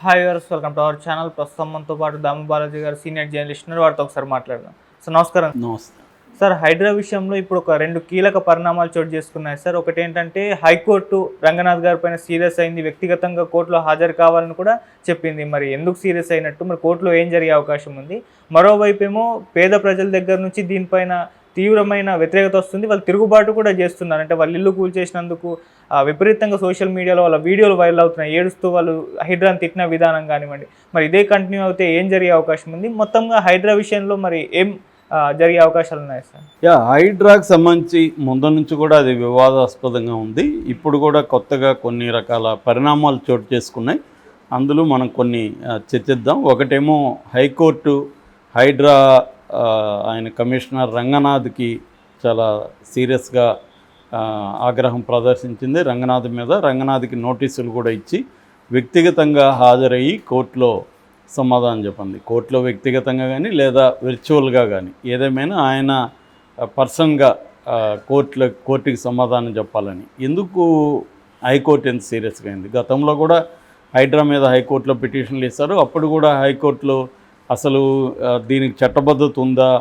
Hi viewers welcome to our channel. ప్రస్తుతం మనతో పాటు దాము బాలాజీ గారు సీనియర్ జర్నలిస్ట్ ఉన్నారు. వారితో ఒకసారి మాట్లాడదాం. సార్ నమస్కారం. నమస్తే సార్, హైడ్రా విషయంలో ఇప్పుడు ఒక రెండు కీలక పరిణామాలు చోటు చేసుకున్నాయి సార్. ఒకటి ఏంటంటే హైకోర్టు రంగనాథ్ గారి పైన సీరియస్ అయింది, వ్యక్తిగతంగా కోర్టులో హాజరు కావాలని కూడా చెప్పింది. మరి ఎందుకు సీరియస్ అయినట్టు, మరి కోర్టులో ఏం జరిగే అవకాశం ఉంది? మరోవైపు ఏమో పేద ప్రజల దగ్గర నుంచి దీనిపైన తీవ్రమైన వ్యతిరేకత వస్తుంది. వాళ్ళు తిరుగుబాటు కూడా చేస్తున్నారు. అంటే వాళ్ళు ఇల్లు కూల్చేసినందుకు విపరీతంగా సోషల్ మీడియాలో వాళ్ళ వీడియోలు వైరల్ అవుతున్నాయి. ఏడుస్తూ వాళ్ళు హైడ్రాని తిట్టిన విధానం కానివ్వండి. మరి ఇదే కంటిన్యూ అయితే ఏం జరిగే అవకాశం ఉంది? మొత్తంగా హైడ్రా విషయంలో మరి ఏం జరిగే అవకాశాలు ఉన్నాయి సార్? హైడ్రాకి సంబంధించి ముందు నుంచి కూడా అది వివాదాస్పదంగా ఉంది. ఇప్పుడు కూడా కొత్తగా కొన్ని రకాల పరిణామాలు చోటు చేసుకున్నాయి. అందులో మనం కొన్ని చర్చిద్దాం. ఒకటేమో హైకోర్టు హైడ్రా ఆయన కమిషనర్ రంగనాథ్కి చాలా సీరియస్గా ఆగ్రహం ప్రదర్శించింది రంగనాథ్ మీద. రంగనాథ్కి నోటీసులు కూడా ఇచ్చి వ్యక్తిగతంగా హాజరయ్యి కోర్టులో సమాధానం చెప్పింది. కోర్టులో వ్యక్తిగతంగా కానీ లేదా విర్చువల్గా కానీ ఏదేమైనా ఆయన పర్సన్గా కోర్టుకి సమాధానం చెప్పాలని. ఎందుకు హైకోర్టు ఎంత సీరియస్గా అయింది? గతంలో కూడా హైడ్రా మీద హైకోర్టులో పిటిషన్లు ఇస్తారు. అప్పుడు కూడా హైకోర్టులో అసలు దీనికి చట్టబద్ధత ఉందా,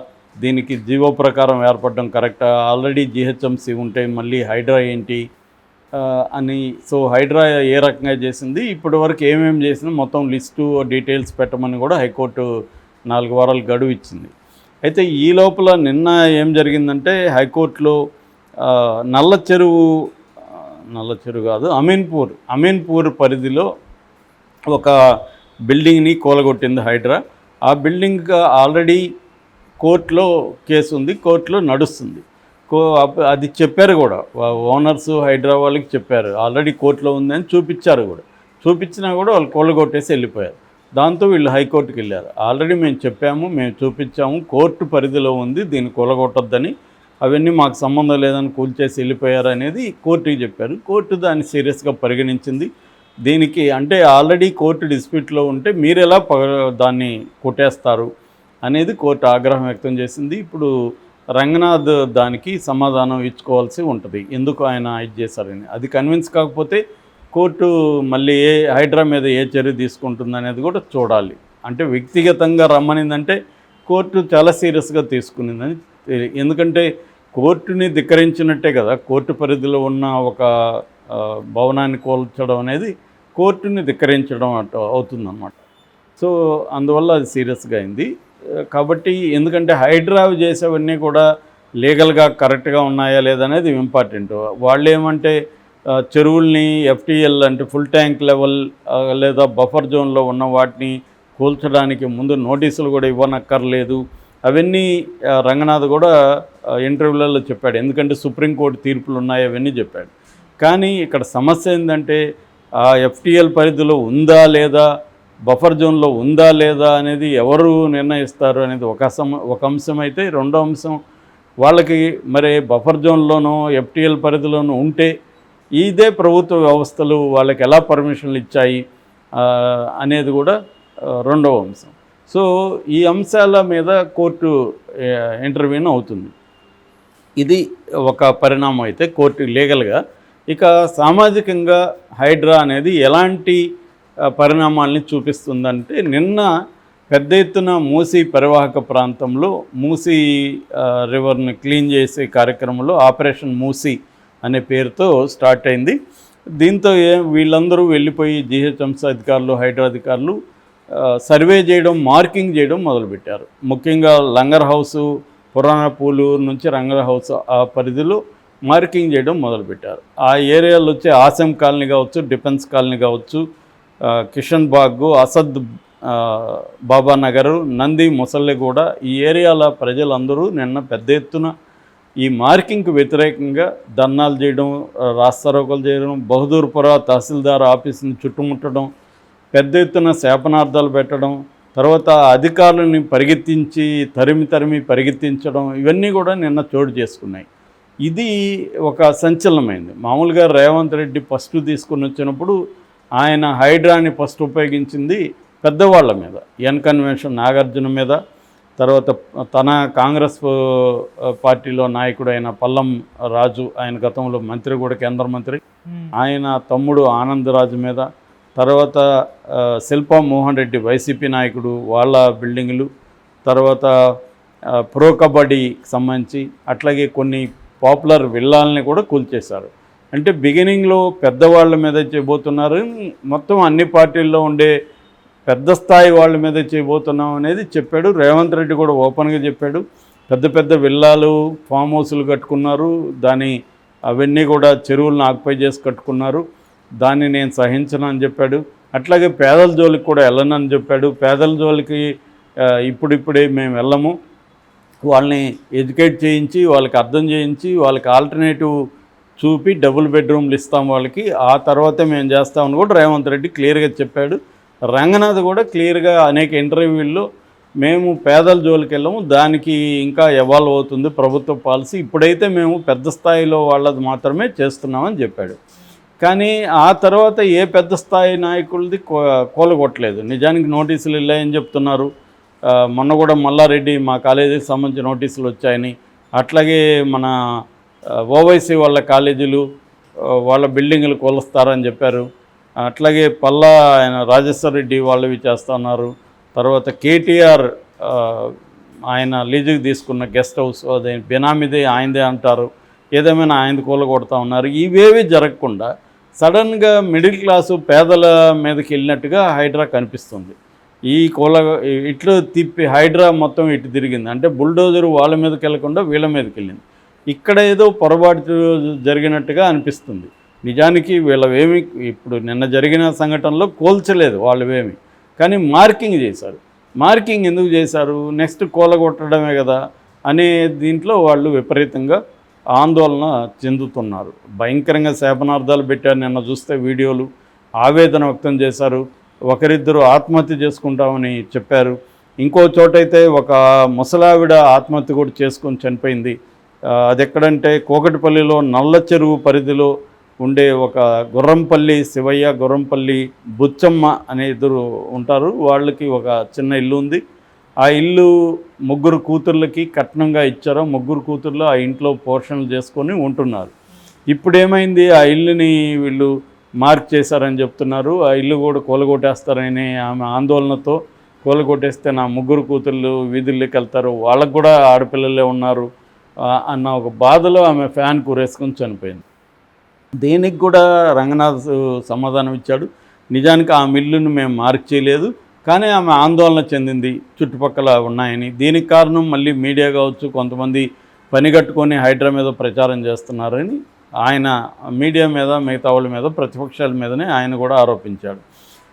దీనికి జీవో ప్రకారం ఏర్పడడం కరెక్టా, ఆల్రెడీ జిహెచ్ఎంసీ ఉంటే మళ్ళీ హైడ్రా ఏంటి అని. సో హైడ్రా ఏ రకంగా చేసింది, ఇప్పటి వరకు ఏమేమి చేసింది మొత్తం లిస్టు డీటెయిల్స్ పెట్టమని కూడా హైకోర్టు 4 వారాలు గడువు ఇచ్చింది. అయితే ఈ లోపల నిన్న ఏం జరిగిందంటే హైకోర్టులో నల్ల చెరువు కాదు అమీన్పూర్ పరిధిలో ఒక బిల్డింగ్ని కూలగొట్టింది హైడ్రా. ఆ బిల్డింగ్ ఆల్రెడీ కోర్టులో కేసు ఉంది, కోర్టులో నడుస్తుంది. అది చెప్పారు కూడా, ఓనర్స్ హైడ్రా వాళ్ళకి చెప్పారు ఆల్రెడీ కోర్టులో ఉందని చూపించారు కూడా. చూపించినా కూడా వాళ్ళు కూలగొట్టేసి వెళ్ళిపోయారు. దాంతో వీళ్ళు హైకోర్టుకి వెళ్ళారు. ఆల్రెడీ మేము చెప్పాము, మేము చూపించాము, కోర్టు పరిధిలో ఉంది, దీన్ని కూలగొట్టొద్దని, అవన్నీ మాకు సంబంధం లేదని కూల్చేసి వెళ్ళిపోయారు అనేది కోర్టుకి చెప్పారు. కోర్టు దాన్ని సీరియస్గా పరిగణించింది. దీనికి అంటే ఆల్రెడీ కోర్టు డిస్ప్యూట్లో ఉంటే మీరు ఎలా దాన్ని కొట్టేస్తారు అనేది కోర్టు ఆగ్రహం వ్యక్తం చేసింది. ఇప్పుడు రంగనాథ్ దానికి సమాధానం ఇచ్చుకోవాల్సి ఉంటుంది, ఎందుకు ఆయన ఇది చేశారని. అది కన్విన్స్ కాకపోతే కోర్టు మళ్ళీ హైడ్రా మీద ఏ చర్య తీసుకుంటుంది అనేది కూడా చూడాలి. అంటే వ్యక్తిగతంగా రమ్మనిందంటే కోర్టు చాలా సీరియస్గా తీసుకునిందని. ఎందుకంటే కోర్టుని ధిక్కరించినట్టే కదా, కోర్టు పరిధిలో ఉన్న ఒక భవనాన్ని కూల్చడం అనేది కోర్టుని ధిక్కరించడం అవుతుందన్నమాట. సో అందువల్ల అది సీరియస్గా అయింది. కాబట్టి ఎందుకంటే హైడ్రా చేసేవన్నీ కూడా లీగల్గా కరెక్ట్గా ఉన్నాయా లేదనేది ఇంపార్టెంట్. వాళ్ళు ఏమంటే చెరువుల్ని FTL అంటే ఫుల్ ట్యాంక్ లెవెల్ లేదా బఫర్ జోన్లో ఉన్న వాటిని కూల్చడానికి ముందు నోటీసులు కూడా ఇవ్వనక్కర్లేదు. అవన్నీ రంగనాథ్ కూడా ఇంటర్వ్యూలలో చెప్పాడు. ఎందుకంటే సుప్రీంకోర్టు తీర్పులు ఉన్నాయి, అవన్నీ చెప్పాడు. కానీ ఇక్కడ సమస్య ఏంటంటే ఆ FTL పరిధిలో ఉందా లేదా, బఫర్ జోన్లో ఉందా లేదా అనేది ఎవరు నిర్ణయిస్తారు అనేది ఒక అంశం అయితే, రెండో అంశం వాళ్ళకి మరి బఫర్ జోన్లోనో FTL పరిధిలోనూ ఉంటే ఇదే ప్రభుత్వ వ్యవస్థలు వాళ్ళకి ఎలా పర్మిషన్లు ఇచ్చాయి అనేది కూడా రెండవ అంశం. సో ఈ అంశాల మీద కోర్టు ఇంటర్వ్యూన్ అవుతుంది. ఇది ఒక పరిణామం అయితే కోర్టు లీగల్గా. ఇక సామాజికంగా హైడ్రా అనేది ఎలాంటి పరిణామాల్ని చూపిస్తుందంటే, నిన్న పెద్ద ఎత్తున మూసీ పరివాహక ప్రాంతంలో మూసీ రివర్ని క్లీన్ చేసే కార్యక్రమంలో ఆపరేషన్ మూసీ అనే పేరుతో స్టార్ట్ అయింది. దీంతో వీళ్ళందరూ వెళ్ళిపోయి GHMC అధికారులు, హైడ్రా అధికారులు సర్వే చేయడం, మార్కింగ్ చేయడం మొదలుపెట్టారు. ముఖ్యంగా లంగర్ హౌసు, పురాణపూలు నుంచి రంగర్ హౌస్ ఆ పరిధిలో మార్కింగ్ చేయడం మొదలుపెట్టారు. ఆ ఏరియాలో వచ్చి ఆసం కాలనీ కావచ్చు, డిఫెన్స్ కాలనీ కావచ్చు, కిషన్ బాగ్, అసద్ బాబా నగర్, నంది ముసల్లెగూడ, ఈ ఏరియాల ప్రజలందరూ నిన్న పెద్ద ఎత్తున ఈ మార్కింగ్కి వ్యతిరేకంగా ధర్నాలు చేయడం, రాస్తారోకలు చేయడం, బహదూర్పుర తహసీల్దార్ ఆఫీసుని చుట్టుముట్టడం, పెద్ద ఎత్తున శాపనార్థాలు పెట్టడం, తర్వాత అధికారులని తరిమి పరిగెత్తించడం, ఇవన్నీ కూడా నిన్న చోటు చేసుకున్నాయి. ఇది ఒక సంచలనమైంది. మామూలుగా రేవంత్ రెడ్డి ఫస్ట్ తీసుకుని వచ్చినప్పుడు ఆయన హైడ్రాని ఫస్ట్ ఉపయోగించింది పెద్దవాళ్ళ మీద, కన్వెన్షన్ నాగార్జున మీద, తర్వాత తన కాంగ్రెస్ పార్టీలో నాయకుడైన పల్లం రాజు, ఆయన గతంలో మంత్రి కూడా, కేంద్ర మంత్రి, ఆయన తమ్ముడు ఆనంద్ రాజు మీద, తర్వాత శిల్పా మోహన్ రెడ్డి వైసీపీ నాయకుడు వాళ్ళ బిల్డింగులు, తర్వాత ప్రో కబడ్డీకి సంబంధించి అట్లాగే కొన్ని పాపులర్ విల్లాలని కూడా కూల్చేశారు. అంటే బిగినింగ్లో పెద్దవాళ్ళ మీద చేయబోతున్నారు, మొత్తం అన్ని పార్టీల్లో ఉండే పెద్ద స్థాయి వాళ్ళ మీద చేయబోతున్నాం అనేది చెప్పాడు. రేవంత్ రెడ్డి కూడా ఓపెన్గా చెప్పాడు. పెద్ద పెద్ద విల్లాలు, ఫామ్ హౌస్లు కట్టుకున్నారు, అవన్నీ కూడా చెరువులను ఆక్యుపై చేసి కట్టుకున్నారు, దాన్ని నేను సహించను అని చెప్పాడు. అట్లాగే పేదల జోలికి కూడా వెళ్ళనని చెప్పాడు. పేదల జోలికి ఇప్పుడిప్పుడే మేము వెళ్ళము, వాళ్ళని ఎడ్యుకేట్ చేయించి, వాళ్ళకి అర్థం చేయించి, వాళ్ళకి ఆల్టర్నేటివ్ చూపి డబుల్ బెడ్రూమ్లు ఇస్తాం వాళ్ళకి, ఆ తర్వాతే మేము చేస్తామని కూడా రేవంత్ రెడ్డి క్లియర్గా చెప్పాడు. రంగనాథ్ కూడా క్లియర్గా అనేక ఇంటర్వ్యూల్లో మేము పేదల జోలికి వెళ్ళము, దానికి ఇంకా ఎవాల్వ్ అవుతుంది ప్రభుత్వ పాలసీ, ఇప్పుడైతే మేము పెద్ద స్థాయిలో వాళ్ళది మాత్రమే చేస్తున్నామని చెప్పాడు. కానీ ఆ తర్వాత ఏ పెద్ద స్థాయి నాయకులది కూలగొట్టలేదు. నిజానికి నోటీసులు వెళ్ళాయని చెప్తున్నారు. మొన్న కూడా మల్లారెడ్డి మా కాలేజీకి సంబంధించి నోటీసులు వచ్చాయని, అట్లాగే మన ఓవైసీ వాళ్ళ కాలేజీలు వాళ్ళ బిల్డింగులు కూలుస్తారని చెప్పారు. అట్లాగే పల్లా ఆయన రాజేశ్వర్ రెడ్డి వాళ్ళవి చేస్తున్నారు. తర్వాత కేటీఆర్ ఆయన లీజుకి తీసుకున్న గెస్ట్ హౌస్ అదే బినామీదే ఆయనదే అంటారు, ఏదేమైనా ఆయన కూలగొడతా ఉన్నారు. ఇవేవి జరగకుండా సడన్గా మిడిల్ క్లాసు పేదల మీదకి వెళ్ళినట్టుగా హైడ్రా కనిపిస్తుంది. ఇట్లు తిప్పి హైడ్రా మొత్తం ఇటు తిరిగింది. అంటే బుల్డోజరు వాళ్ళ మీదకి వెళ్ళకుండా వీళ్ళ మీదకి వెళ్ళింది. ఇక్కడ ఏదో పొరపాటు జరిగినట్టుగా అనిపిస్తుంది. నిజానికి వీళ్ళవేమి ఇప్పుడు నిన్న జరిగిన సంఘటనలో కోల్చలేదు వాళ్ళవేమి, కానీ మార్కింగ్ చేశారు. మార్కింగ్ ఎందుకు చేశారు? నెక్స్ట్ కూలగొట్టడమే కదా అనే దీంట్లో వాళ్ళు విపరీతంగా ఆందోళన చెందుతున్నారు. భయంకరంగా శాపనార్థాలు పెట్టారు. నిన్న చూస్తే వీడియోలు, ఆవేదన వ్యక్తం చేశారు. ఒకరిద్దరు ఆత్మహత్య చేసుకుంటామని చెప్పారు. ఇంకో చోటైతే ఒక ముసలావిడ ఆత్మహత్య కూడా చేసుకొని చనిపోయింది. అది ఎక్కడంటే కోకటిపల్లిలో నల్ల చెరువు పరిధిలో ఉండే ఒక గుర్రంపల్లి శివయ్య, గుర్రంపల్లి బుచ్చమ్మ అనే ఇద్దరు ఉంటారు. వాళ్ళకి ఒక చిన్న ఇల్లు ఉంది. ఆ ఇల్లు 3 కూతుర్లకి కట్నంగా ఇచ్చారు. 3 కూతుర్లు ఆ ఇంట్లో పోషణలు చేసుకొని ఉంటున్నారు. ఇప్పుడేమైంది, ఆ ఇల్లుని వీళ్ళు మార్క్ చేశారని చెప్తున్నారు. ఆ ఇల్లు కూడా కూలగొట్టేస్తారని ఆమె ఆందోళనతో, కూలగొట్టేస్తే నా 3 కూతుర్లు వీధుల్లోకి వెళ్తారు, వాళ్ళకు కూడా ఆడపిల్లలే ఉన్నారు అన్న ఒక బాధలో ఆమె ఫ్యాన్ కూరేసుకొని చనిపోయింది. దీనికి కూడా రంగనాథ్ సమాధానం ఇచ్చాడు. నిజానికి ఆ మిల్లును మేము మార్క్ చేయలేదు, కానీ ఆమె ఆందోళన చెందింది చుట్టుపక్కల ఉన్నాయని. దీనికి కారణం మళ్ళీ మీడియా కావచ్చు, కొంతమంది పనిగట్టుకొని హైడ్రా మీద ప్రచారం చేస్తున్నారని ఆయన మీడియా మీద, మిగతా వాళ్ళ మీద, ప్రతిపక్షాల మీదనే ఆయన కూడా ఆరోపించాడు.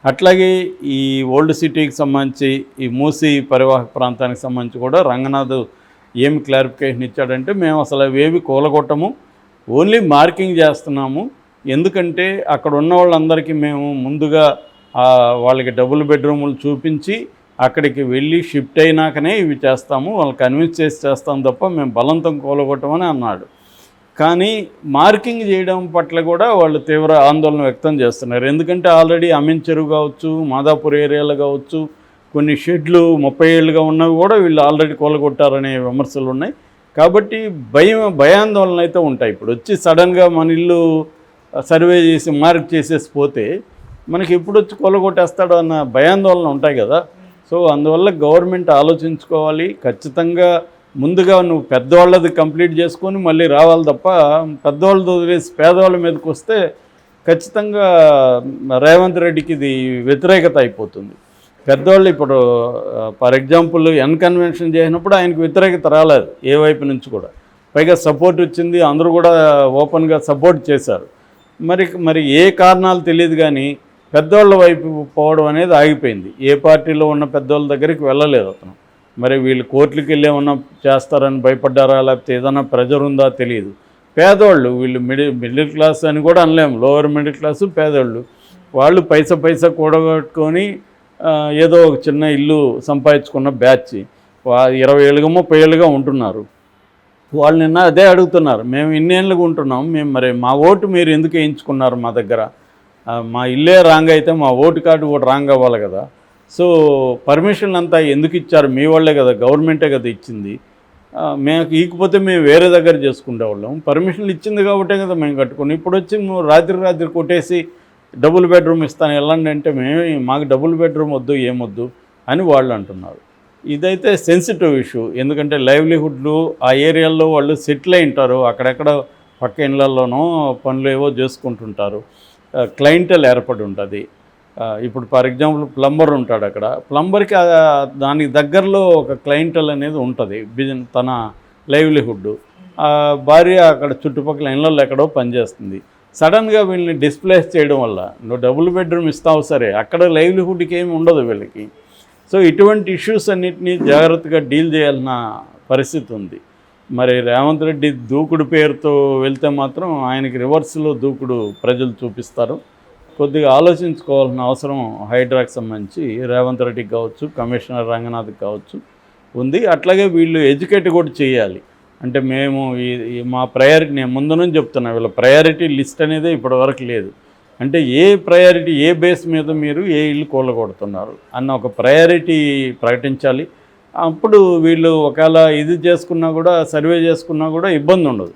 అట్లాగే ఈ ఓల్డ్ సిటీకి సంబంధించి ఈ మూసీ పరివాహక ప్రాంతానికి సంబంధించి కూడా రంగనాథ్ ఏమి క్లారిఫికేషన్ ఇచ్చాడంటే, మేము అసలు అవేవి కూలగొట్టము, ఓన్లీ మార్కింగ్ చేస్తున్నాము. ఎందుకంటే అక్కడ ఉన్న వాళ్ళందరికీ మేము ముందుగా వాళ్ళకి డబుల్ బెడ్రూములు చూపించి అక్కడికి వెళ్ళి షిఫ్ట్ అయినాకనే ఇవి చేస్తాము, వాళ్ళని కన్విన్స్ చేసి చేస్తాం తప్ప మేము బలవంతం కూలగొట్టమని అన్నాడు. కానీ మార్కింగ్ చేయడం పట్ల కూడా వాళ్ళు తీవ్ర ఆందోళన వ్యక్తం చేస్తున్నారు. ఎందుకంటే ఆల్రెడీ అమీన్ చెరువు కావచ్చు, మాదాపూర్ ఏరియాలో కావచ్చు, కొన్ని షెడ్లు 30 ఏళ్ళుగా ఉన్నవి కూడా వీళ్ళు ఆల్రెడీ కూలగొట్టారనే విమర్శలు ఉన్నాయి. కాబట్టి భయాందోళన అయితే ఉంటాయి. ఇప్పుడు వచ్చి సడన్గా మన ఇల్లు సర్వే చేసి మార్క్ చేసేసి పోతే మనకి ఎప్పుడు వచ్చి కూలగొట్టేస్తాడో అన్న భయాందోళన ఉంటాయి కదా. సో అందువల్ల గవర్నమెంట్ ఆలోచించుకోవాలి. ఖచ్చితంగా ముందుగా నువ్వు పెద్దవాళ్ళది కంప్లీట్ చేసుకొని మళ్ళీ రావాలి తప్ప పెద్దవాళ్ళతో వదిలేసి పేదవాళ్ళ మీదకి వస్తే ఖచ్చితంగా రేవంత్ రెడ్డికి ఇది వ్యతిరేకత అయిపోతుంది. పెద్దవాళ్ళు ఇప్పుడు ఫర్ ఎగ్జాంపుల్ కన్వెన్షన్ చేసినప్పుడు ఆయనకు వ్యతిరేకత రాలేదు ఏ వైపు నుంచి కూడా, పైగా సపోర్ట్ వచ్చింది, అందరూ కూడా ఓపెన్గా సపోర్ట్ చేశారు. మరి ఏ కారణాలు తెలియదు కానీ పెద్దవాళ్ళ వైపు పోవడం అనేది ఆగిపోయింది. ఏ పార్టీలో ఉన్న పెద్దవాళ్ళ దగ్గరికి వెళ్ళలేదు అతను. మరి వీళ్ళు కోర్టులకు వెళ్ళి ఏమన్నా చేస్తారని భయపడ్డారా, లేకపోతే ఏదైనా ప్రెజర్ ఉందా తెలియదు. పేదవాళ్ళు వీళ్ళు మిడిల్ క్లాస్ అని కూడా అనలేము, లోవర్ మిడిల్ క్లాసు పేదవాళ్ళు, వాళ్ళు పైసా కూడగట్టుకొని ఏదో ఒక చిన్న ఇల్లు సంపాదించుకున్న బ్యాచ్ 20 ఏళ్ళుగా 30 ఏళ్ళుగా ఉంటున్నారు. వాళ్ళు నిన్న అదే అడుగుతున్నారు, మేము ఇన్నేళ్ళుగా ఉంటున్నాం, మేము మరి మా ఓటు మీరు ఎందుకు వేయించుకున్నారు మా దగ్గర, మా ఇల్లే రాంగ్ అయితే మా ఓటు కార్డు కూడా రాంగ్ అవ్వాలి కదా. సో పర్మిషన్ అంతా ఎందుకు ఇచ్చారు, మీ వాళ్ళే కదా, గవర్నమెంటే కదా ఇచ్చింది, మేము ఈకపోతే మేము వేరే దగ్గర చేసుకునేవాళ్ళం, పర్మిషన్లు ఇచ్చింది కాబట్టే కదా మేము కట్టుకుని, ఇప్పుడు వచ్చి రాత్రి కొట్టేసి డబుల్ బెడ్రూమ్ ఇస్తాను వెళ్ళండి అంటే మాకు డబుల్ బెడ్రూమ్ వద్దు ఏమొద్దు అని వాళ్ళు అంటున్నారు. ఇదైతే సెన్సిటివ్ ఇష్యూ, ఎందుకంటే లైవ్లీహుడ్లు ఆ ఏరియాల్లో వాళ్ళు సెటిల్ అయి ఉంటారు, అక్కడెక్కడ పక్క ఇళ్ళల్లోనో పనులు ఏవో చేసుకుంటుంటారు, క్లయింటల్ ఏర్పడి ఉంటుంది. ఇప్పుడు ఫర్ ఎగ్జాంపుల్ ప్లంబర్ ఉంటాడు, అక్కడ ప్లంబర్కి దానికి దగ్గరలో ఒక క్లయింటల్ అనేది ఉంటుంది, తన లైవ్లీహుడ్. భార్య అక్కడ చుట్టుపక్కల ఇళ్ళల్లో ఎక్కడో పనిచేస్తుంది. సడన్గా వీళ్ళని డిస్ప్లేస్ చేయడం వల్ల నువ్వు డబుల్ బెడ్రూమ్ ఇస్తావు సరే, అక్కడ లైవ్లీహుడ్కి ఏమి ఉండదు వీళ్ళకి. సో ఇటువంటి ఇష్యూస్ అన్నిటినీ జాగ్రత్తగా డీల్ చేయాల్సిన పరిస్థితి ఉంది. మరి రేవంత్ రెడ్డి దూకుడు పేరుతో వెళ్తే మాత్రం ఆయనకి రివర్స్లో దూకుడు ప్రజలు చూపిస్తారు. కొద్దిగా ఆలోచించుకోవాల్సిన అవసరం హైడ్రాకి సంబంధించి రేవంత్ రెడ్డికి కావచ్చు, కమిషనర్ రంగనాథ్కి కావచ్చు ఉంది. అట్లాగే వీళ్ళు ఎడ్యుకేట్ కూడా చేయాలి. అంటే మేము మా ప్రయారిటీ, నేను ముందు నుంచి చెప్తున్నా, వీళ్ళ ప్రయారిటీ లిస్ట్ అనేది ఇప్పటివరకు లేదు. అంటే ఏ ప్రయారిటీ, ఏ బేస్ మీద మీరు ఏ ఇల్లు కూలగొడుతున్నారు అన్న ఒక ప్రయారిటీ ప్రకటించాలి. అప్పుడు వీళ్ళు ఒకవేళ ఇది చేసుకున్నా కూడా, సర్వే చేసుకున్నా కూడా ఇబ్బంది ఉండదు.